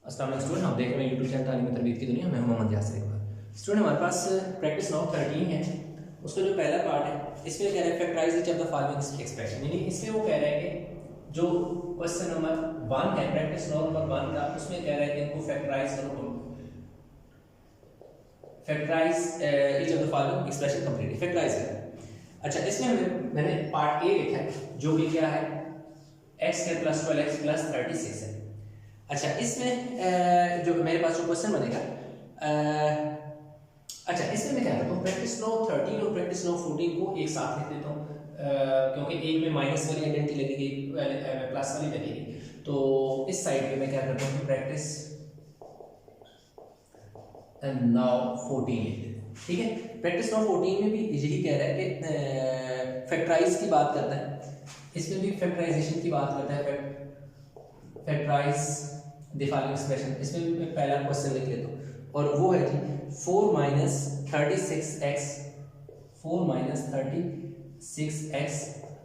अस्सलाम वालेकुम स्टूडेंट, हम देख रहे हैं यूट्यूब चैनल तालीम तरबियत की दुनिया में मोहम्मद यासिर इकबाल। स्टूडेंट हमारे पास प्रैक्टिस नाउ 13 है। उसका जो पहला पार्ट है इसमें कह रहा है factorise each of the following expression, यानी इसमें वो कह रहा है कि जो क्वेश्चन नंबर 1 है प्रैक्टिस नाउ नंबर 1 का, उसमें कह रहा है कि इनको फैक्टराइज करो, factorise each of the following expression completely factorise करें। अच्छा, इसमें मैंने पार्ट ए लिखा है जो कि क्या है x² + 12x + 36 है। अच्छा, इसमें जो मेरे पास जो क्वेश्चन बनेगा, अच्छा इसमें मैं क्या करता हूँ प्रैक्टिस नो 13 और प्रैक्टिस नो 14 को एक साथ लिख देता हूँ, क्योंकि एक में माइनस वाली आइडेंटिटी लगेगी, प्लस वाली लगेगी। तो इस साइड पे मैं क्या करता हूँ प्रैक्टिस नाउ 14 लिख देता हूँ। ठीक है, प्रैक्टिस नाउ 14 में भी यही कह रहा है कि फैक्टराइज की बात करता है, इसमें भी फैक्टराइजेशन की बात करता है, फैक्टराइज द फॉलोइंग एक्सप्रेशन। इसमें भी मैं पहला क्वेश्चन लिख लेता हूँ और वो है जी 4 - 36x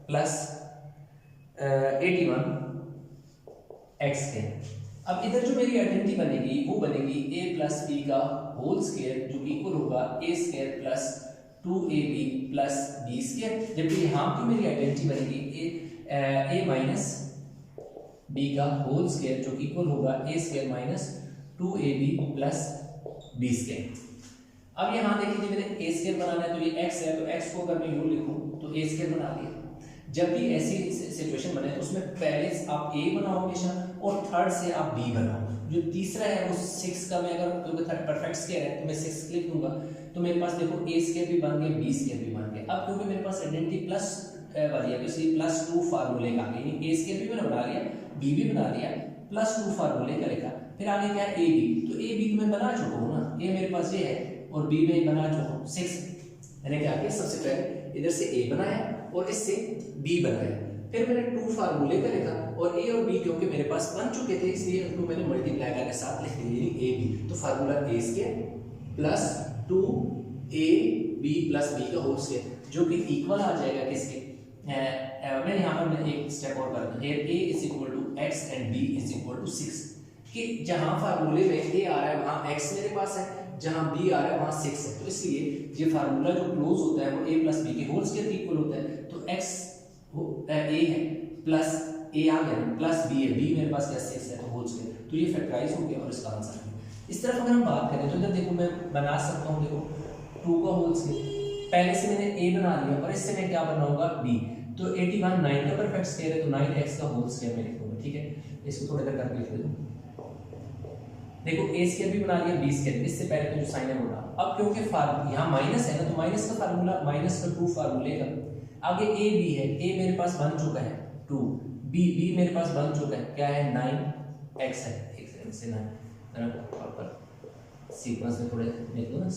प्लस 81x²। अब इधर जो मेरी आइडेंटिटी बनेगी वो बनेगी a + b का होल स्क्वायर जो इक्वल होगा a² + 2ab + b², जबकि यहाँ की मेरी आइडेंटिटी बनेगी a - b का होल स्क्वायर जो इक्वल होगा a² - 2ab + b²। अब यहाँ देखिए मैंने a² बनाना है तो ये x है, तो x को अगर मैं यूं लिखूं तो a² बना दिया। जब भी ऐसी सिचुएशन बने तो उसमें पहले आप a बनाओ हमेशा और थर्ड से आप b बनाओ। जो तीसरा है वो 6 का, मैं अगर क्योंकि थर्ड परफेक्ट स्क्वायर है तो मैं 6 लिख दूंगा, तो मेरे पास देखो a² भी बन गया, b² भी बन गया। अब क्योंकि मेरे पास आइडेंटिटी प्लस वाली है तो इसलिए +2 फार्मूले का, यानी a² भी मैंने बना लिया, b भी बना लिया, +2 फार्मूले का लिखा। फिर आगे क्या है ab, तो ab तो मैं बना चुका हूँ ना, a मेरे पास ये है और b में बना चुका हूँ 6। मैंने क्या किया, सबसे पहले इधर से a बनाया और इससे b बनाया, फिर मैंने 2 फार्मूले का लिखा और a और b क्योंकि मेरे पास बन चुके थे इसलिए उनको मैंने मल्टीप्लाई करके साथ लिख दिया, यानी ab। तो फार्मूला a² + 2ab + b का होल स्क्वायर जो कि इक्वल आ जाएगा किसके, मैं यहाँ पर मैं एक स्टेप और कर दूं, a = x and b = 6, कि जहां फार्मूले में a आ रहा है वहां x मेरे पास है, जहां b आ रहा है वहां 6 है, तो इसलिए ये फार्मूला जो क्लोज होता है वो a + b के होल स्क्वायर के इक्वल होता है। तो x वो a है प्लस a आ गया प्लस b है, b मेरे पास क्या 6 है तो होल स्क्वायर, तो ये फैक्टराइज हो गया और इसका आंसर है। इस तरफ अगर हम बात करें तो इधर देखो मैं बना सकता हूं, देखो 2 का होल स्क्वायर, पहले से मैंने a बना लिया और इससे मैं क्या बनाऊंगा b, तो 81 9 का परफेक्ट स्क्वायर है तो 9x का होल स्क्वायर मैं लिखूंगा। ठीक है, इसको थोड़ा इधर करके लिख देता हूं। देखो a² भी बना लिया, b², इससे पहले तो जो साइन है वो ना, अब क्योंकि यहाँ माइनस है ना तो माइनस का फार्मूला -2 फार्मूले का, आगे a b है, a मेरे पास बन चुका है 2, b मेरे पास बन चुका है क्या है 9x है, एक सेकंड से 9 प्रॉपर सीक्वेंस में थोड़े लिख दो ना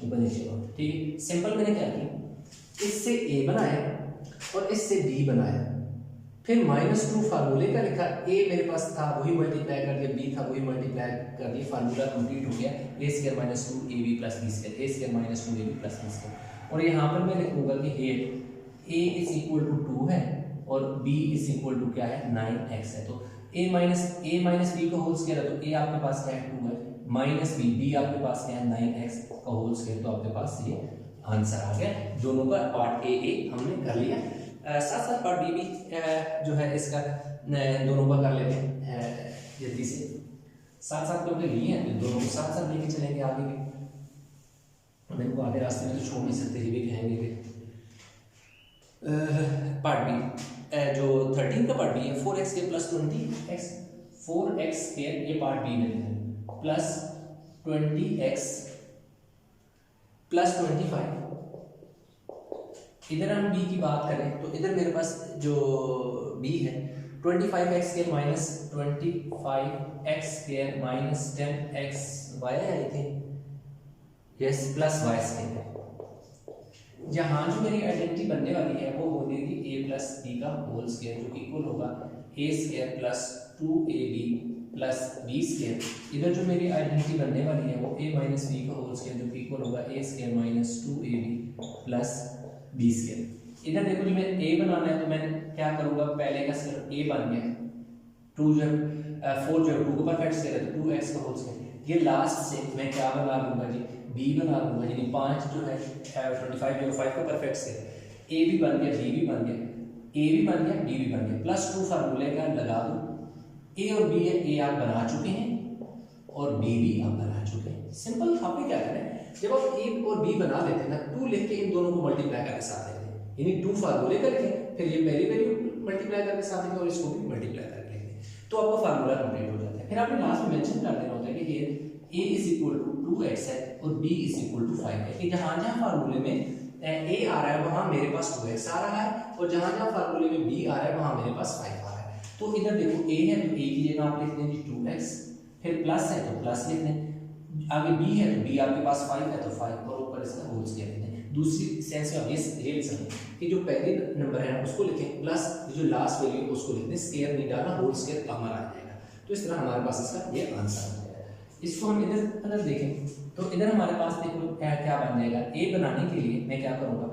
ऊपर नीचे। ठीक है, सिंपल मैंने क्या किया, इससे a बनाया और इससे b बनाया, फिर -2 फार्मूले का लिखा, a मेरे पास था वही मल्टीप्लाई कर दिया, b था वही मल्टीप्लाई कर दिया, फार्मूला कंप्लीट हो गया a² - 2ab + b², a² - 2ab + b²। और यहाँ पर मैं लिखूंगा कि a = 2 है और b = क्या है 9x है, तो a - b का होल स्क्वायर है, तो a आपके पास क्या है 2 है, -b आपके पास क्या है 9x का होल स्क्वायर, तो आपके पास ये आंसर आ गया। दोनों का पार्ट ए हमने कर लिया, साथ साथ पार्ट बी भी जो है इसका दोनों का कर लेते हैं जल्दी से, साथ साथ क्योंकि लिए हैं तो दोनों को साथ साथ लेके चलेंगे आगे भी, मेरे को आगे रास्ते में तो छोड़ नहीं सकते, ये भी कहेंगे कि पार्ट बी जो 13 का पार्ट बी है 4x² + 20x, 4x² ये पार्ट बी में है प्लस 20x + 25। इधर हम b की बात करें तो इधर मेरे पास जो b है 25x² - 25x² - 10xy I think, yes plus y²। जहां जो मेरी आइडेंटिटी बनने वाली है वो हो जाएगी a + b का होल स्क्वायर जो इक्वल होगा a² + 2ab + b²। इधर जो मेरी आइडेंटिटी बनने वाली है वो a - b का होल स्क्वायर जो इक्वल होगा a² - 2ab + b²। इधर देखो जो मैं a बनाना है तो मैं क्या करूंगा, पहले का सिर्फ a बन गया, 2 जो 4 जो 2 को परफेक्ट स्क्वायर है तो 2x का होल स्क्वायर। ये लास्ट से मैं क्या बना लूंगा जी, b बना लूंगा, यानी 5 जो है 25 जो 5 का परफेक्ट स्क्वायर, a भी बन गया, b भी बन गया, a भी बन गया, b भी बन गया, प्लस 2 फार्मूले का लगा दो। a और b है, a आप बना चुके हैं और b भी आप बना चुके हैं। सिंपल, आपने क्या करना है, जब आप a और b बना लेते हैं ना, 2 लिख के इन दोनों को मल्टीप्लाई करके साथ लेते हैं, यानी 2 फार्मूले करके फिर ये पहली वैल्यू मल्टीप्लाई करके साथ लेंगे और इसको भी मल्टीप्लाई करके लेंगे, तो आपका फार्मूला कंप्लीट हो जाता है। फिर आपने लास्ट में मेंशन कर देना होता है कि ये a is equal to 2x है और b इज इक्वल टू 5 है, कि जहां जहां फार्मूले में a आ रहा है वहां मेरे पास 2x आ रहा है और जहां जहां फार्मूले में b आ रहा है वहां मेरे पास 5 आ रहा है। तो इधर देखो a है तो a की जगह आप लिख देंगे 2x, फिर प्लस है तो प्लस लिख दें, आगे b है तो b आपके पास 5 है तो 5 और ऊपर इसका होल स्क्वायर लिख दें। दूसरी सेंस में आप ये लिख सकते हैं कि जो पहले नंबर है उसको लिखें प्लस जो लास्ट वैल्यू है उसको लिख दें, स्क्वायर नहीं डालना, होल स्क्वायर हमारा आ जाएगा। तो इस तरह हमारे पास इसका ये आंसर आ जाएगा। इसको हम इधर अगर देखें तो इधर हमारे पास देखो क्या बन जाएगा, a बनाने के लिए मैं क्या करूंगा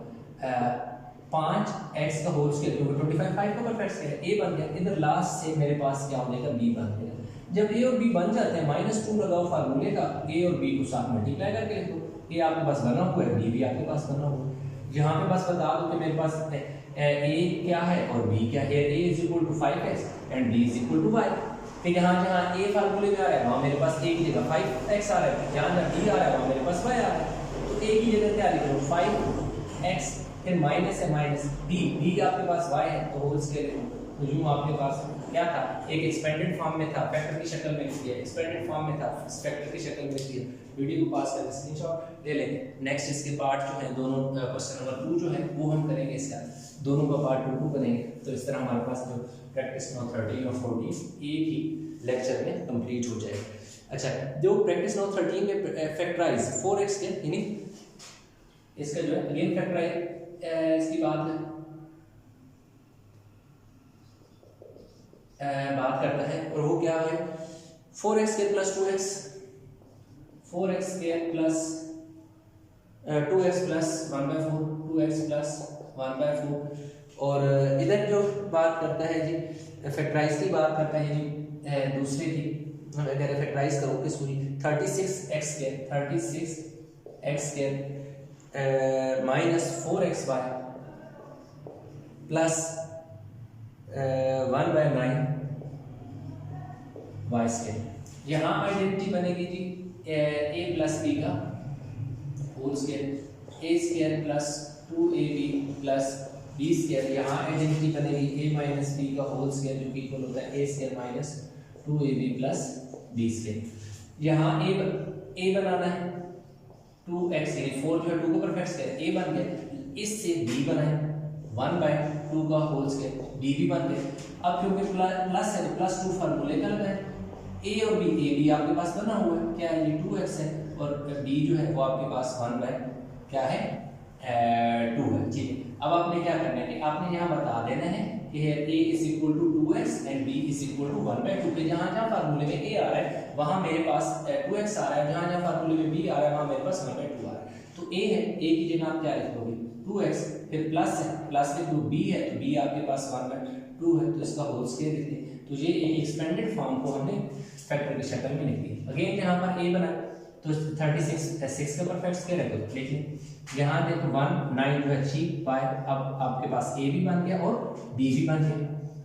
5x का होल स्क्वायर क्योंकि 25 5 का परफेक्ट स्क्वायर है, a बन गया, इधर लास्ट से मेरे पास क्या हो जाएगा b बन जाएगा। जब a और b बन जाते हैं -2 लगाओ फार्मूले का, a और b को साथ मल्टीप्लाई करके लिख दो, a आपके पास बना हुआ है, b भी आपके पास बना हुआ है। यहाँ पे बस बता दो कि मेरे पास a क्या है और b क्या है, a is equal to 5x and b is equal to 5। फिर जहाँ जहाँ a फार्मूले में आ रहा है वहाँ मेरे पास a की जगह 5x आ रहा है, जहाँ जहाँ b आ रहा है वहाँ मेरे पास y आ रहा है, तो a की जगह क्या लिख लो 5x, फिर माइनस है माइनस b आपके पास y है तो होल स्क्वायर लिखो। तो जो आपके पास क्या था, एक एक्सपेंडेड फॉर्म में था, फैक्टर की शक्ल में लिख दिया, एक्सपेंडेड फॉर्म में था, फैक्टर की शक्ल में लिख दिया। वीडियो को पास करके स्क्रीनशॉट ले लेंगे। नेक्स्ट इसके पार्ट जो है दोनों क्वेश्चन नंबर 2 जो है वो हम करेंगे, इसका दोनों का पार्ट 2 बनेंगे। तो इस तरह हमारे पास जो प्रैक्टिस नोट 13 और 14 एक ही लेक्चर में कंप्लीट हो जाएगा। अच्छा, जो प्रैक्टिस नोट 13 में फैक्टराइज 4x के, यानी इसका जो है अगेन फैक्टराइज इसकी बात करता है और वो क्या है 4x square plus 2x, 4x square plus 2x plus 1/4, 2x plus 1/4। और इधर जो बात करता है जी फैक्टराइज की बात करता है जी दूसरे की, अगर फैक्टराइज करो किस पूरी 36x square minus 4xy plus 1/9 y square. यहाँ आइडेंटिटी बनेगी जी a प्लस b का whole square, a square plus 2ab plus b square. यहाँ आइडेंटिटी बनेगी a माइनस b का होल स्क्वायर जो कि इक्वल होता है a square minus 2ab plus b square. यहाँ a बनाना है 2x, यानी 4 जो है 2 को परफेक्ट स्क्वायर, a बन गया, इससे b बनाए 1/2 का होल स्क्वायर, b भी बन गया। अब क्योंकि प्लस है तो प्लस 2 फार्मूले का लगा है, a और b, a भी आपके पास बना हुआ है, क्या है ये 2x है और b जो है वो आपके पास 1/क्या है 2 है। ठीक है, अब आपने क्या करना है कि आपने यहाँ बता देना है कि a is equal to 2x and b is equal to 1/2 के जहाँ जहाँ फार्मूले में a आ रहा है वहाँ मेरे पास 2x आ रहा है, जहाँ जहाँ फार्मूले में b आ रहा है वहाँ मेरे पास 1/2 आ रहा है। तो a है, a की जगह आप क्या लिख दोगे 2x, फिर प्लस है प्लस लिख दो, b है तो b आपके पास 1/2 है तो इसका होल स्क्वायर लिख दें। तो ये एक एक्सपेंडेड फॉर्म को हमने फैक्टर की शक्ल में लिख दी। अगेन यहाँ पर a बना तो 36 6 का परफेक्ट स्क्वायर है तो लिख लें। यहाँ देखो 1 9 जो है 3 5, अब आपके पास a भी बन गया और b भी बन गया।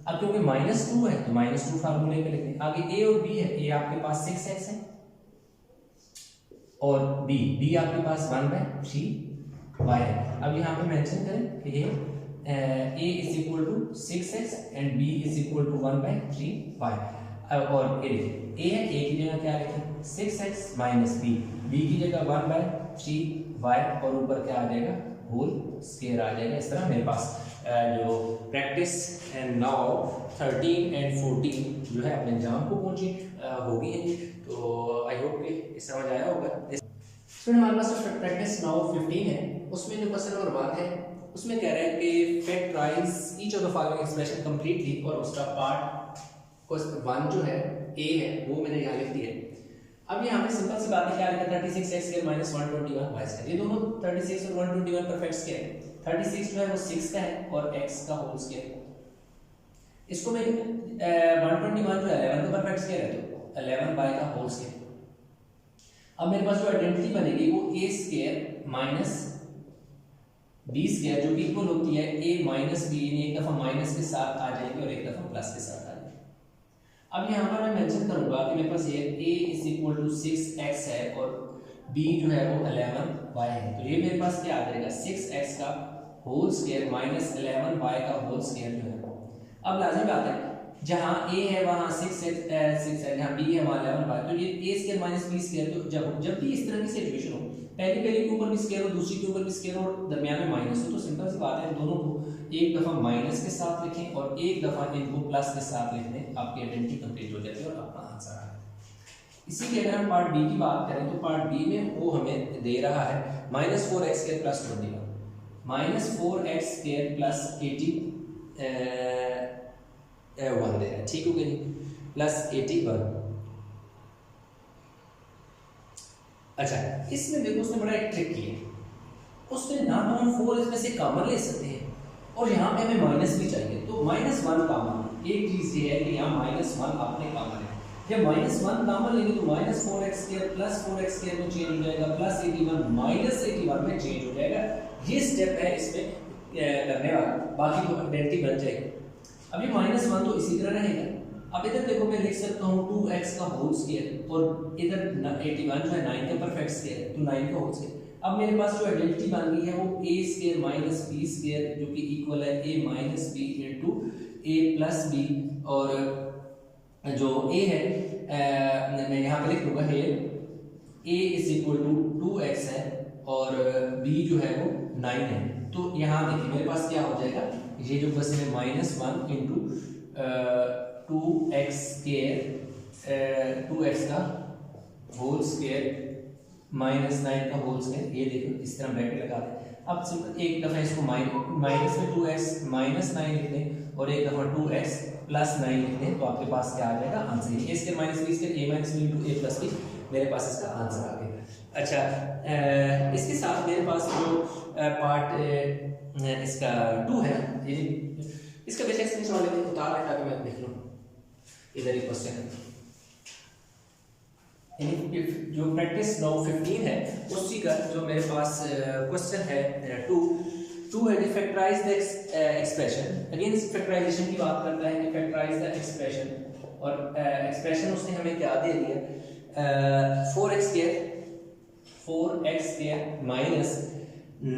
अब क्योंकि -2 है तो -2 फार्मूले में लिख दें। आगे a और b है, a आपके पास 6x है और b आपके पास 1/3 y है। अब यहाँ पे मेंशन करें कि ये a is equal to 6x and b is equal to 1/3 y। और a है, a की जगह क्या लिखें 6x माइनस b की जगह 1/3 y और ऊपर क्या आ जाएगा होल स्क्वायर आ जाएगा। इस तरह मेरे पास जो प्रैक्टिस एंड नाउ 13 एंड 14 जो है अपने एग्जाम को पहुंची होगी है। तो आई होप कि समझ आया होगा। इसमें हमारे पास प्रैक्टिस नाउ 15 है, उसमें जो क्वेश्चन नंबर 1 है उसमें कह रहा है कि factorise each of the following expression completely, और उसका पार्ट क्वेश्चन 1 जो है a है वो मैंने यहाँ लिख दिया है। अब यहाँ पे सिंपल सी बात है, क्या लिखा 36x square minus 121 y square. ये दोनों 36 और 121 परफेक्ट स्क्वायर है। 36 जो है वो 6 का है और x का होल स्क्वायर। इसको मैं 121 जो 11 का परफेक्ट स्क्वायर है तो 11 बाय का होल स्क्वायर। अब मेरे पास जो आइडेंटिटी बनेगी वो a square minus b square जो कि इक्वल होती है a माइनस b, यानी एक दफा माइनस के साथ आ जाएगी और एक दफा प्लस के साथ आ जाएगी। अब यहाँ पर मैं मेंशन करूंगा कि मेरे पास ये a is equal to 6x है और b जो है वो 11y है, तो ये मेरे पास क्या आ जाएगा 6x का होल स्क्वायर माइनस 11y का होल स्क्वायर जो है। अब लाजिम बात है जहाँ a है वहाँ 6 है, जहाँ b है वहाँ 11y, तो ये a square minus b square, तो जब भी इस तरह की सिचुएशन हो, पहले के ऊपर भी स्क्वायर हो, दूसरी के ऊपर भी स्क्वायर हो और दरमियान में माइनस हो, तो सिंपल सी बात है दोनों को एक दफा माइनस के साथ लिखें और एक दफा इनको प्लस के साथ लिख दें, आपकी आइडेंटिटी कंप्लीट हो जाती है और अपना आंसर आ जाए। इसी के अगर हम पार्ट बी की बात करें तो पार्ट बी में वो हमें दे रहा है -4x square plus 21, -4x square plus 81 दे रहा है, ठीक हो गया जी, प्लस 81। अच्छा, इसमें देखो उसने बड़ा एक ट्रिक किया, उसने ना तो हम 4 इसमें से कॉमन ले सकते हैं और यहाँ पे हमें माइनस भी चाहिए, तो -1 कॉमन। एक चीज ये है कि यहाँ -1 आपने कॉमन है, जब -1 कॉमन लेंगे तो -4x square plus 4x square में चेंज हो जाएगा, प्लस 81 माइनस 81 में चेंज हो जाएगा। ये स्टेप है इसमें करने वाला, बाकी तो आइडेंटिटी बन जाएगी। अब ये -1 तो इसी तरह रहेगा। अब इधर देखो मैं लिख सकता हूँ 2x का होल स्क्वायर और इधर 81 जो है 9 का परफेक्ट स्क्वायर है, तो 9 का होल स्क्वायर। अब मेरे पास जो आइडेंटिटी बन गई है वो a square minus b square जो कि इक्वल है a minus b into a plus b, और जो a है मैं यहाँ पे लिख दूंगा है a is equal to 2x है और b जो है वो 9 है। तो यहाँ देखिए मेरे पास क्या हो जाएगा, ये जो बस है -1 इंटू 2x स्क्वायर 2x का होल स्क्वायर माइनस 9 का होल स्क्वायर, ये देखो इस तरह ब्रैकेट लगा दें। अब सिंपल एक दफा इसको माइनस में 2x माइनस 9 लिख दें और एक दफा 2x प्लस 9 लिख दें, तो आपके पास क्या आ जाएगा answer, a square minus b square a minus b into a plus b, मेरे पास इसका आंसर आ गया। अच्छा, इसके साथ मेरे पास जो पार्ट इसका 2 है, इसका बेसिक एक्सप्लेनेशन वाले में उतार है ताकि मैं देख लूँ इधर ही क्वेश्चन है। जो प्रैक्टिस 9:15 है उसी का जो मेरे पास क्वेश्चन है 2 है, फैक्टराइज द एक्सप्रेशन। अगेन इस फैक्टराइजेशन की बात करता है कि फैक्टराइज द एक्सप्रेशन, और एक्सप्रेशन उसने हमें क्या दे दिया 4x square minus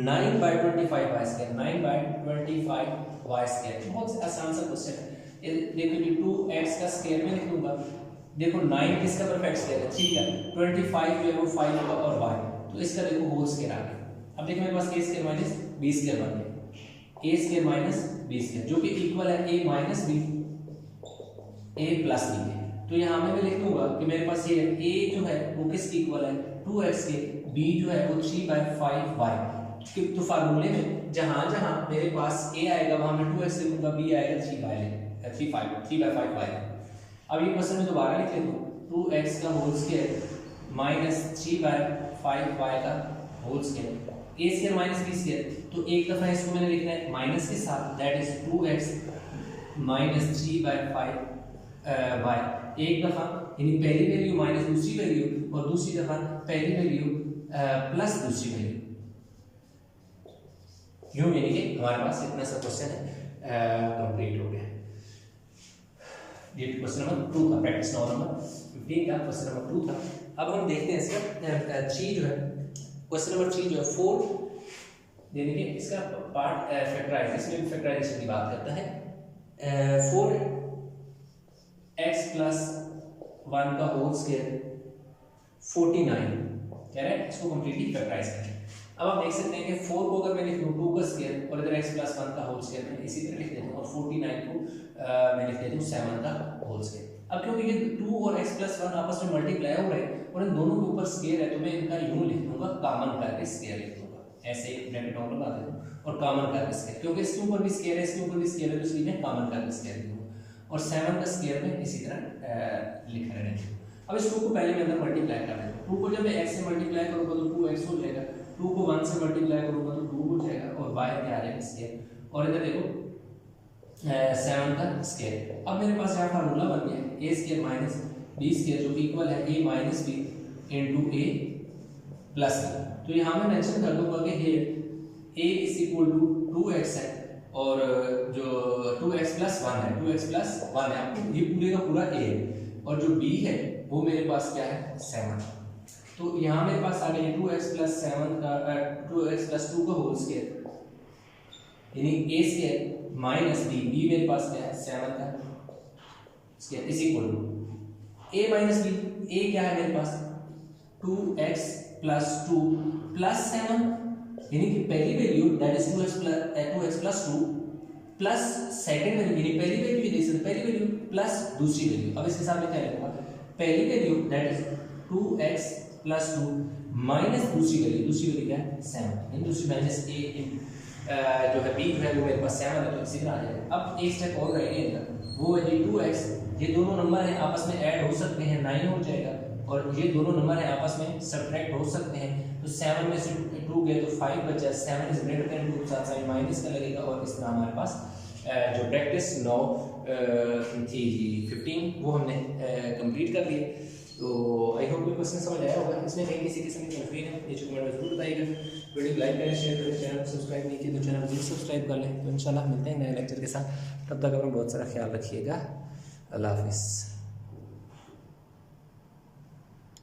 9 by 25 y square, 9 by 25 y square. बहुत आसान सा क्वेश्चन है। देखो ये 2x का स्क्वायर में लिख दूंगा, देखो 9 किसका परफेक्ट स्क्वायर है, ठीक है, 25 जो है वो 5 होगा और y, तो इसका देखो होल स्क्वायर आ गया। अब देखो मेरे पास a square minus b square बन गया, a square minus b square जो कि इक्वल है a minus b a plus b के। तो यहाँ मैं लिख दूंगा कि मेरे पास ये a जो है वो किसके इक्वल है 2x के, b जो है वो 3/5y। तो फार्मूले में जहां जहां मेरे पास a आएगा वहां मैं 2x लिखूंगा, b आएगा 3/5y। अब ये क्वेश्चन में दोबारा लिख लेता हूँ 2x का होल स्क्वायर माइनस 3/5y का whole square, a square minus b square, तो एक दफा इसको मैंने लिखना है माइनस के साथ, that is 2x minus 3/5y, एक दफा यानी पहली वैल्यू माइनस दूसरी वैल्यू और दूसरी दफा पहली वैल्यू प्लस दूसरी वैल्यू, यूं यानी कि हमारे पास इतना सा क्वेश्चन है कंप्लीट हो गया। ये क्वेश्चन नंबर 2 था, प्रैक्टिस 9 नंबर 15 का क्वेश्चन नंबर 2 था। अब हम देखते हैं इसका 3 जो है क्वेश्चन नंबर 3 जो है 4 यानी कि इसका पार्ट फैक्टराइज, इसमें फैक्टराइजेशन की बात करता है। 4x प्लस 1 का होल स्क्वायर 49 कह रहा है, इसको कंप्लीटली फैक्टराइज करें। अब आप देख सकते हैं कि 4 को अगर मैं लिख दूं 2 का स्क्वायर और इधर x प्लस 1 का होल स्क्वायर मैं इसी तरह लिख देता हूं और 49 को मैं लिख देता हूं 7 का होल स्क्वायर। अब क्योंकि ये 2 और x प्लस 1 आपस में मल्टीप्लाई हो रहे हैं और इन दोनों के ऊपर स्क्वायर है, तो मैं इनका यूं लिख दूंगा, कॉमन करके स्क्वायर लिख दूंगा, ऐसे ब्रैकेट और लगा देता हूं और कॉमन करके स्क्वायर, क्योंकि इसके ऊपर भी स्क्वायर है इसके ऊपर भी स्क्वायर है, तो इसलिए मैं कॉमन करके स्क्वायर लिख दूंगा और 7 का स्क्वायर में इसी तरह लिख रहे हैं। अब इस 2 को पहले मैं अंदर मल्टीप्लाई कर देता हूं, 2 को जब मैं x से मल्टीप्लाई करूंगा तो 2x हो जाएगा, 2 को 1 से मल्टीप्लाई करूंगा तो 2 हो जाएगा और y पे आ जाएगा स्क्वायर, और इधर देखो 7 का स्क्वायर। अब मेरे पास यहाँ फार्मूला बन गया A square minus B square जो कि इक्वल है A minus B into A plus B. तो यहाँ मैं मेंशन कर दूंगा कि here A is equal to 2x है और जो 2x प्लस 1 है 2x प्लस 1 है, ये पूरे का पूरा a है और जो b है वो मेरे पास क्या है 7। तो यहाँ मेरे पास आ गया 2x प्लस 7 का 2x प्लस 2 का होल स्क्वायर यानी a square minus b, b मेरे पास क्या है 7 का square is equal to a minus b। a क्या है मेरे पास 2x प्लस 2 प्लस 7 यानी कि पहली value that is 2x plus 2 plus second value यानी पहली वैल्यू भी देख सकते पहली वैल्यू प्लस दूसरी वैल्यू। अब इसके सामने क्या लिखूंगा पहली value that is 2x plus 2 minus दूसरी वैल्यू क्या है 7 यानी दूसरी माइनस a जो है b जो है वो मेरे पास 7 है तो इसी तरह आ जाएगा। अब एक स्टेप और रह गया वो है जी 2x, ये दोनों नंबर हैं आपस में ऐड हो सकते हैं 9 हो जाएगा और ये दोनों नंबर हैं आपस में सब्ट्रैक्ट हो सकते हैं तो 7 में से 2 गए तो 5 बचा 7 इज ग्रेटर देन 2 साथ साइन माइनस का लगेगा और इस तरह हमारे पास जो प्रैक्टिस 9 थी 15 वो हमने कंप्लीट कर लिए। तो आई होप कोई क्वेश्चन समझ आया होगा, इसमें कहीं किसी किस्म की कंफ्यूजन है नीचे कमेंट में जरूर बताइएगा। वीडियो को लाइक करें शेयर करें, चैनल को सब्सक्राइब नहीं किया तो चैनल जरूर सब्सक्राइब कर लें। तो इंशाल्लाह मिलते हैं नए लेक्चर के साथ, तब तक अपना बहुत सारा ख्याल रखिएगा। अल्लाह हाफिज़।